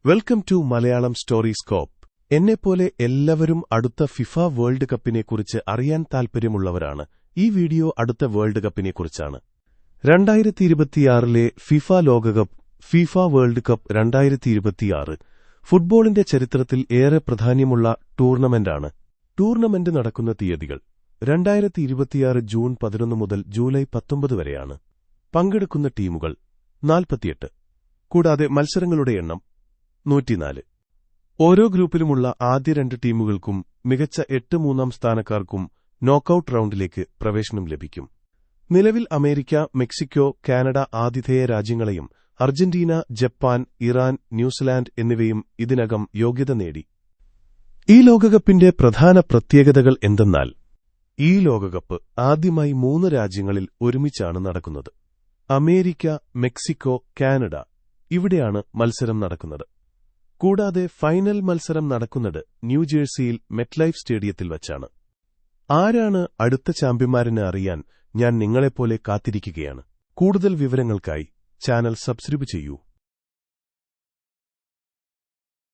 Welcome to Malayalam സ്റ്റോറിസ്കോപ്പ്. എന്നെപ്പോലെ എല്ലാവരും അടുത്ത ഫിഫ വേൾഡ് കപ്പിനെക്കുറിച്ച് അറിയാൻ താൽപര്യമുള്ളവരാണ്. ഈ വീഡിയോ അടുത്ത വേൾഡ് കപ്പിനെക്കുറിച്ചാണ്. 2026 ഫിഫ ലോകകപ്പ്, ഫിഫ വേൾഡ് കപ്പ് 2026 ഫുട്ബോളിന്റെ ചരിത്രത്തിൽ ഏറെ പ്രാധാന്യമുള്ള ടൂർണമെന്റാണ്. ടൂർണമെന്റ് നടക്കുന്ന തീയതികൾ 2026 ജൂൺ 11 മുതൽ ജൂലൈ 19 വരെയാണ്. പങ്കെടുക്കുന്ന ടീമുകൾ 48. കൂടാതെ മത്സരങ്ങളുടെ എണ്ണം 104. ഓരോ ഗ്രൂപ്പിലുമുള്ള ആദ്യ 2 ടീമുകൾക്കും മികച്ച 8 മൂന്നാം സ്ഥാനക്കാർക്കും നോക്കൌട്ട് റൌണ്ടിലേക്ക് പ്രവേശനം ലഭിക്കും. നിലവിൽ അമേരിക്ക, മെക്സിക്കോ, കാനഡ ആതിഥേയ രാജ്യങ്ങളെയും അർജന്റീന, ജപ്പാൻ, ഇറാൻ, ന്യൂസിലാൻഡ് എന്നിവയും ഇതിനകം യോഗ്യത നേടി. ഈ ലോകകപ്പിന്റെ പ്രധാന പ്രത്യേകതകൾ എന്തെന്നാൽ, ഈ ലോകകപ്പ് ആദ്യമായി 3 രാജ്യങ്ങളിൽ ഒരുമിച്ചാണ് നടക്കുന്നത്. അമേരിക്ക, മെക്സിക്കോ, കാനഡ ഇവിടെയാണ് മത്സരം നടക്കുന്നത്. കൂടാതെ ഫൈനൽ മത്സരം നടക്കുന്നത് ന്യൂജേഴ്സിയിൽ മെറ്റ്ലൈഫ് സ്റ്റേഡിയത്തിൽ വച്ചാണ്. ആരാണ് അടുത്ത ചാമ്പ്യന്മാരെന്ന് അറിയാൻ ഞാൻ നിങ്ങളെപ്പോലെ കാത്തിരിക്കുകയാണ്. കൂടുതൽ വിവരങ്ങൾക്കായി ചാനൽ സബ്സ്ക്രൈബ് ചെയ്യൂ.